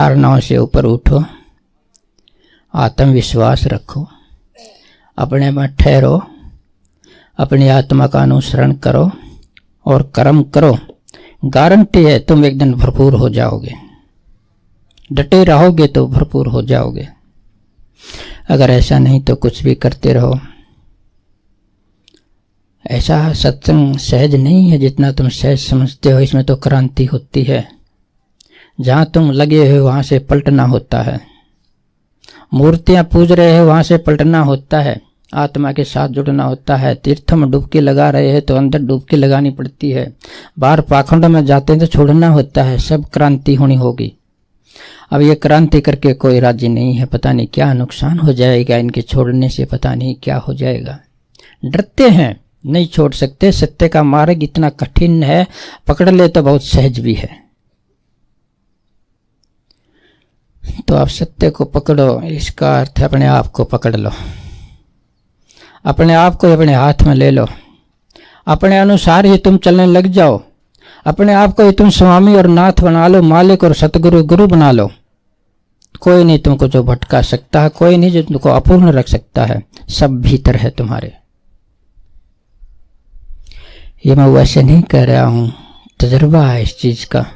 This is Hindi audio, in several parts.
धारणाओं से ऊपर उठो, आत्मविश्वास रखो, अपने में ठहरो, अपनी आत्मा का अनुसरण करो और कर्म करो। गारंटी है तुम एक दिन भरपूर हो जाओगे। डटे रहोगे तो भरपूर हो जाओगे। अगर ऐसा नहीं तो कुछ भी करते रहो। ऐसा सत्संग सहज नहीं है जितना तुम सहज समझते हो। इसमें तो क्रांति होती है। जहां तुम लगे हो वहां से पलटना होता है। मूर्तियां पूज रहे हो वहां से पलटना होता है। आत्मा के साथ जुड़ना होता है। तीर्थों में डुबकी लगा रहे हैं तो अंदर डुबकी लगानी पड़ती है। बाहर पाखंड में जाते हैं तो छोड़ना होता है। सब क्रांति होनी होगी। अब ये क्रांति करके कोई राजी नहीं है। पता नहीं क्या नुकसान हो जाएगा इनके छोड़ने से, पता नहीं क्या हो जाएगा। डरते हैं, नहीं छोड़ सकते। सत्य का मार्ग इतना कठिन है, पकड़ ले तो बहुत सहज भी है। तो आप सत्य को पकड़ो। इसका अर्थ अपने आप को पकड़ लो। अपने आप को अपने हाथ में ले लो। अपने अनुसार ही तुम चलने लग जाओ। अपने आप को ही तुम स्वामी और नाथ बना लो, मालिक और सतगुरु गुरु बना लो। कोई नहीं तुमको जो भटका सकता है, कोई नहीं जो तुमको अपूर्ण रख सकता है। सब भीतर है तुम्हारे। ये मैं वैसे नहीं कह रहा हूं, तजुर्बा है इस चीज का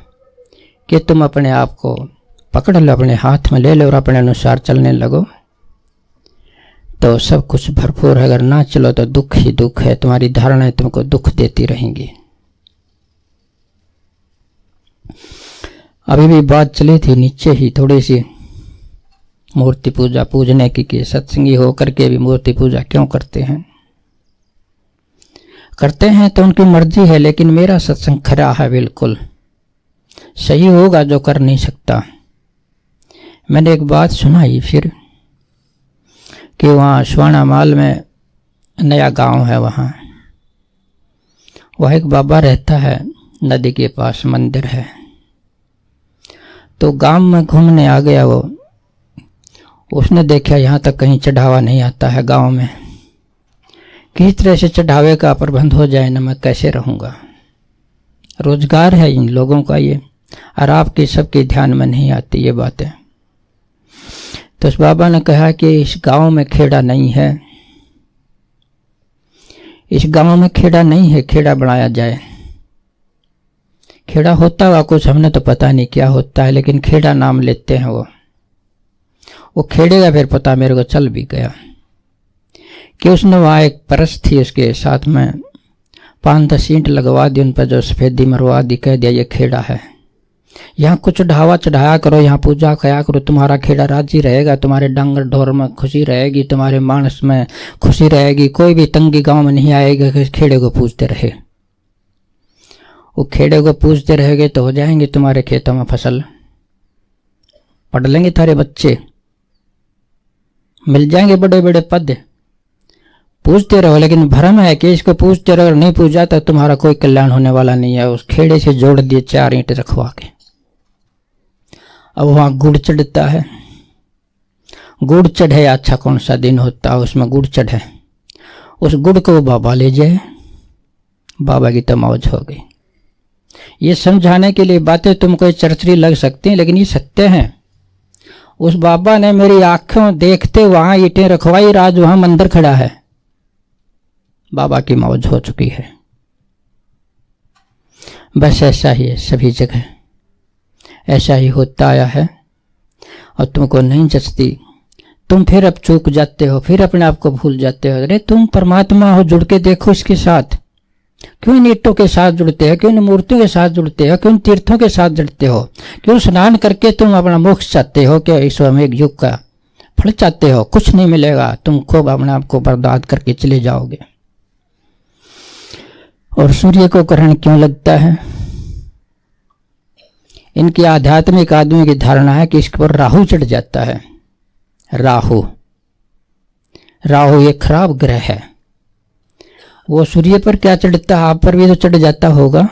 कि तुम अपने आप को पकड़ लो, अपने हाथ में ले लो और अपने अनुसार चलने लगो तो सब कुछ भरपूर है। अगर ना चलो तो दुख ही दुख है। तुम्हारी धारणाएं तुमको दुख देती रहेंगी। अभी भी बात चली थी नीचे ही थोड़ी सी मूर्ति पूजा पूजने की कि सत्संगी होकर के भी मूर्ति पूजा क्यों करते हैं। करते हैं तो उनकी मर्जी है, लेकिन मेरा सत्संग खरा है, बिल्कुल सही होगा जो कर नहीं सकता। मैंने एक बात सुनाई फिर कि वहाँ स्वाणामाल में नया गांव है, वहाँ एक बाबा रहता है, नदी के पास मंदिर है। तो गांव में घूमने आ गया वो। उसने देखा यहाँ तक कहीं चढ़ावा नहीं आता है गांव में। किसी तरह से चढ़ावे का प्रबंध हो जाए ना, मैं कैसे रहूँगा। रोजगार है इन लोगों का ये, और आपके सबके ध्यान में नहीं आती ये बातें। तो उस बाबा ने कहा कि इस गांव में खेड़ा नहीं है, इस गांव में खेड़ा नहीं है, खेड़ा बनाया जाए। खेड़ा होता हुआ कुछ हमने तो पता नहीं क्या होता है, लेकिन खेड़ा नाम लेते हैं वो खेड़े का फिर पता मेरे को चल भी गया कि उसने वहाँ एक परस थी, उसके साथ में 5-10 ईंट लगवा दी, उन पर जो सफेदी मरवा दी, कह दिया ये खेड़ा है। यहाँ कुछ ढावा चढ़ाया करो, यहाँ पूजा करा करो, तुम्हारा खेड़ा राजी रहेगा, तुम्हारे डंगर ढोर में खुशी रहेगी, तुम्हारे मानस में खुशी रहेगी। कोई भी तंगी गांव में नहीं आएगा कि खेड़े को पूजते रहे। वो खेड़े को पूजते रहेंगे तो हो जाएंगे तुम्हारे खेतों में फसल, पढ़ लेंगे थारे बच्चे, मिल जाएंगे बड़े बड़े पद। पूजते रहो, लेकिन भ्रम है कि इसको पूजते रहो, नहीं पूजा तो तुम्हारा कोई कल्याण होने वाला नहीं है। उस खेड़े से जोड़ दिए 4 ईंट रखवा के। अब वहां गुड़ चढ़ता है। गुड़ चढ़े, अच्छा कौन सा दिन होता है उसमें गुड़ चढ़े, उस गुड़ को बाबा ले जाए। बाबा की तो मौज हो गई। ये समझाने के लिए बातें तुमको चरचरी लग सकती हैं, लेकिन ये सत्य है। उस बाबा ने मेरी आंखों देखते वहां ईंटें रखवाई, आज वहां मंदिर खड़ा है। बाबा की मौज हो चुकी है। बस ऐसा ही है सभी जगह, ऐसा ही होता आया है और तुमको नहीं जचती। तुम फिर अब चूक जाते हो, फिर अपने आप को भूल जाते हो। अरे तुम परमात्मा हो, जुड़ के देखो इसके साथ। क्यों इन ईंटों के साथ जुड़ते हो, क्यों इन मूर्तियों के साथ जुड़ते हो, क्यों इन तीर्थों के साथ जुड़ते हो, क्यों स्नान करके तुम अपना मोक्ष चाहते हो, क्या इस एक युग का फल चाहते हो। कुछ नहीं मिलेगा, तुम खूब अपने आप को बर्बाद करके चले जाओगे। और सूर्य को ग्रहण क्यों लगता है? इनकी आध्यात्मिक आदमी की धारणा है कि इसके पर राहु चढ़ जाता है। राहु ये खराब ग्रह है। वो सूर्य पर क्या चढ़ता है, आप पर भी तो चढ़ जाता होगा।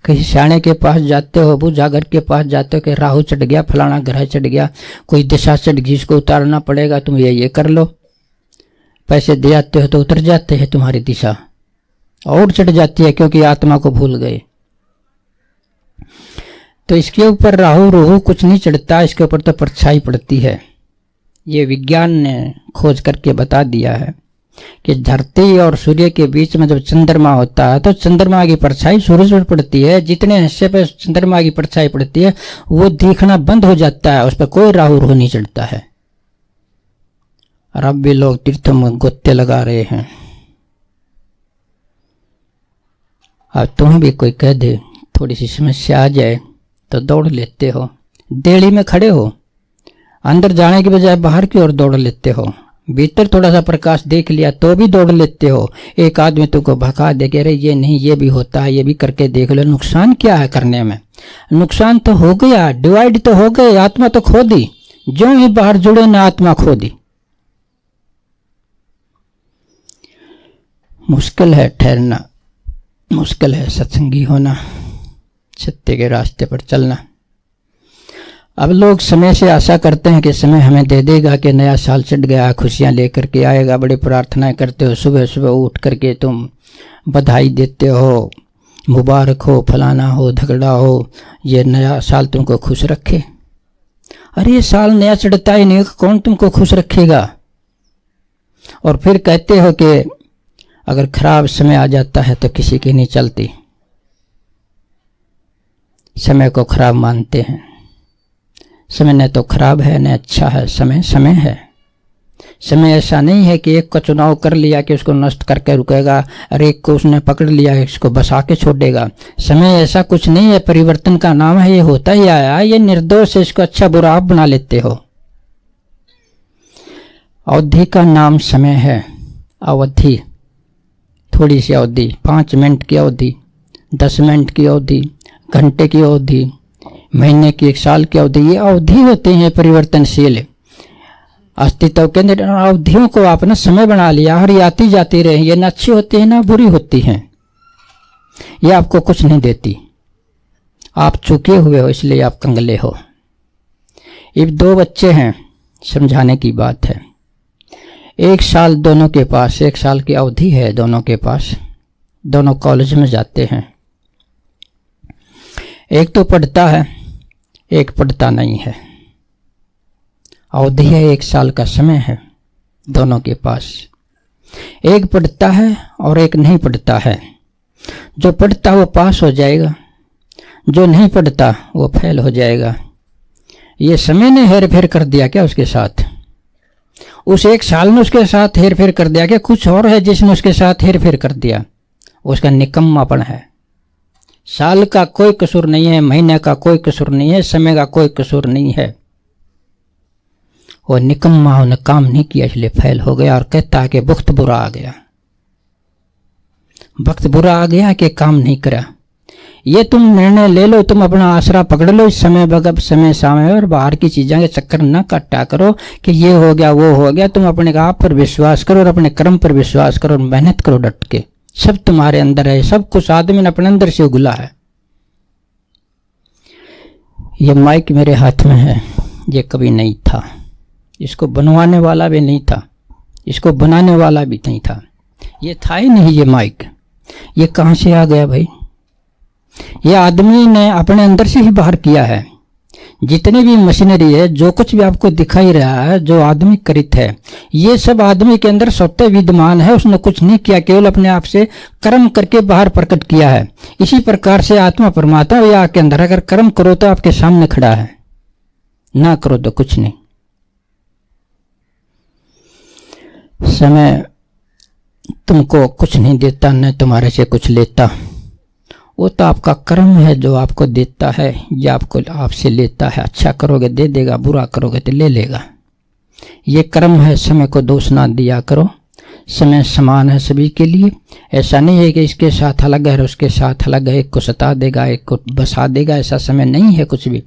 कहीं सियाने के पास जाते हो, बुझागर के पास जाते हो कि राहु चढ़ गया, फलाना ग्रह चढ़ गया, कोई दिशा चढ़ गई, इसको उतारना पड़ेगा, तुम ये कर लो। पैसे दे आते हो तो उतर जाते हैं, तुम्हारी दिशा और चढ़ जाती है, क्योंकि आत्मा को भूल गए। तो इसके ऊपर राहु रोहू कुछ नहीं चढ़ता, इसके ऊपर तो परछाई पड़ती है। ये विज्ञान ने खोज करके बता दिया है कि धरती और सूर्य के बीच में जब चंद्रमा होता है तो चंद्रमा की परछाई सूरज पर पड़ती है। जितने हिस्से पर चंद्रमा की परछाई पड़ती है वो दिखना बंद हो जाता है, उस पर कोई राहु रोहू नहीं चढ़ता है। और अब भी लोग तीर्थों में गोते लगा रहे हैं। अब तुम्हें भी कोई कह दे, थोड़ी सी समस्या आ जाए तो दौड़ लेते हो, देड़ी में खड़े हो, अंदर जाने की बजाय बाहर की ओर दौड़ लेते हो। भीतर थोड़ा सा प्रकाश देख लिया तो भी दौड़ लेते हो। एक आदमी तुमको भगा दे के, अरे ये नहीं, ये भी होता है, ये भी करके देख लो। नुकसान क्या है करने में? नुकसान तो हो गया, डिवाइड तो हो गए, आत्मा तो खो दी। जो ही बाहर जुड़े ना आत्मा खो दी। मुश्किल है ठहरना, मुश्किल है सत्संगी होना, सत्य के रास्ते पर चलना। अब लोग समय से आशा करते हैं कि समय हमें दे देगा, कि नया साल चढ़ गया, खुशियां लेकर के आएगा। बड़ी प्रार्थनाएं करते हो, सुबह सुबह उठ करके तुम बधाई देते हो, मुबारक हो, फलाना हो, झगड़ा हो, ये नया साल तुमको खुश रखे। अरे ये साल नया चढ़ता ही नहीं, कौन तुमको खुश रखेगा? और फिर कहते हो कि अगर खराब समय आ जाता है तो किसी की नहीं चलती। समय को खराब मानते हैं। समय न तो खराब है न अच्छा है, समय समय है। समय ऐसा नहीं है कि एक का चुनाव कर लिया कि उसको नष्ट करके रुकेगा, और एक को उसने पकड़ लिया इसको बसा के छोड़ेगा। समय ऐसा कुछ नहीं है, परिवर्तन का नाम है, ये होता ही आया, ये निर्दोष है, इसको अच्छा बुरा आप बना लेते हो। अवधि का नाम समय है। अवधि, थोड़ी सी अवधि, 5 मिनट की अवधि, 10 मिनट की अवधि, घंटे की अवधि, महीने की, 1 साल की अवधि, ये अवधि होते हैं परिवर्तनशील। अस्तित्व के अंदर अवधियों को आपने समय बना लिया और ये आती जाती रहे। ये न अच्छी होती है ना बुरी होती हैं, ये आपको कुछ नहीं देती। आप चुके हुए हो इसलिए आप कंगले हो। अब 2 बच्चे हैं, समझाने की बात है। 1 साल दोनों के पास, 1 साल की अवधि है दोनों के पास। दोनों कॉलेज में जाते हैं। एक तो पढ़ता है, एक पढ़ता नहीं है। अवधि है, 1 साल का समय है दोनों के पास। एक पढ़ता है और एक नहीं पढ़ता है। जो पढ़ता वो पास हो जाएगा, जो नहीं पढ़ता वो फेल हो जाएगा। ये समय ने हेर फेर कर दिया क्या उसके साथ? उस 1 साल ने उसके साथ हेर फेर कर दिया क्या? कुछ और है जिसने उसके साथ हेर फेर कर दिया, उसका निकम्मापन है। साल का कोई कसूर नहीं है, महीने का कोई कसूर नहीं है, समय का कोई कसूर नहीं है। वो निकम्मा, उन्हें काम नहीं किया इसलिए फेल हो गया और कहता है कि वक्त बुरा आ गया। वक्त बुरा आ गया कि काम नहीं करा। ये तुम निर्णय ले लो, तुम अपना आसरा पकड़ लो इस समय बगब समय सामने, और बाहर की चीजों के चक्कर न काटा करो कि ये हो गया वो हो गया। तुम अपने आप पर विश्वास करो और अपने कर्म पर विश्वास करो और मेहनत करो डट के। सब तुम्हारे अंदर है, सब कुछ आदमी ने अपने अंदर से उगला है। ये माइक मेरे हाथ में है, ये कभी नहीं था। इसको बनवाने वाला भी नहीं था, इसको बनाने वाला भी नहीं था, ये था ही नहीं। ये माइक ये कहां से आ गया भाई? ये आदमी ने अपने अंदर से ही बाहर किया है। जितनी भी मशीनरी है, जो कुछ भी आपको दिखाई रहा है, जो आदमी करित है, ये सब आदमी के अंदर स्वतः विद्यमान है। उसने कुछ नहीं किया, केवल अपने आप से कर्म करके बाहर प्रकट किया है। इसी प्रकार से आत्मा परमात्मा ये आपके अंदर, अगर कर्म करो तो आपके सामने खड़ा है, ना करो तो कुछ नहीं। समय तुमको कुछ नहीं देता, न तुम्हारे से कुछ लेता। वो तो आपका कर्म है जो आपको देता है या आपको आपसे लेता है। अच्छा करोगे दे देगा, बुरा करोगे तो ले लेगा। ये कर्म है, समय को दोष ना दिया करो। समय समान है सभी के लिए। ऐसा नहीं है कि इसके साथ अलग है और उसके साथ अलग है, एक को सता देगा एक को बसा देगा, ऐसा समय नहीं है कुछ भी।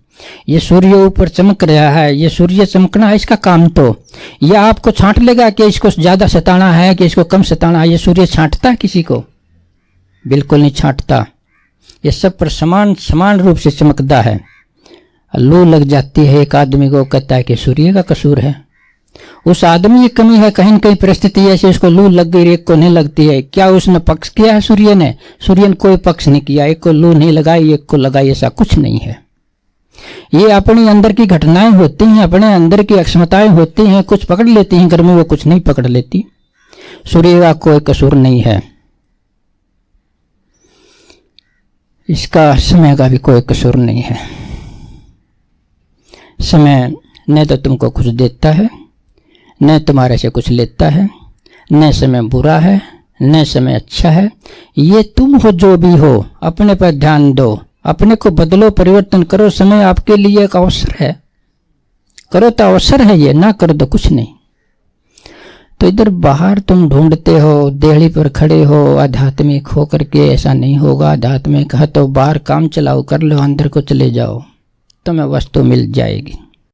ये सूर्य ऊपर चमक रहा है, ये सूर्य चमकना है इसका काम। तो यह आपको छांट लेगा कि इसको ज्यादा सताना है कि इसको कम सताना है। ये सूर्य छांटता है किसी को? बिल्कुल नहीं छांटता। ये सब पर समान समान रूप से चमकता है। लू लग जाती है एक आदमी को, कहता है कि सूर्य का कसूर है। उस आदमी की कमी है, कहीं न कहीं परिस्थिति ऐसी उसको लू लग गई, एक को नहीं लगती है। क्या उसने पक्ष किया है सूर्य ने? सूर्य ने कोई पक्ष नहीं किया। एक को लू नहीं लगाई, एक को लगाई, ऐसा कुछ नहीं है। ये अपनी अंदर की घटनाएं होती हैं, अपने अंदर की अक्षमताएं होती हैं। कुछ पकड़ लेती हैं कर्मी, वो कुछ नहीं पकड़ लेती। सूर्य का कोई कसूर नहीं है, इसका समय का भी कोई कसूर नहीं है। समय न तो तुमको कुछ देता है, न तुम्हारे से कुछ लेता है, न समय बुरा है न समय अच्छा है। ये तुम हो जो भी हो, अपने पर ध्यान दो, अपने को बदलो, परिवर्तन करो। समय आपके लिए एक अवसर है, करो तो अवसर है, ये ना करो तो कुछ नहीं। तो इधर बाहर तुम ढूंढते हो, देहड़ी पर खड़े हो आध्यात्मिक हो करके, ऐसा नहीं होगा। आध्यात्मिक है तो बाहर काम चलाओ, कर लो, अंदर को चले जाओ, तुम्हें वस्तु मिल जाएगी।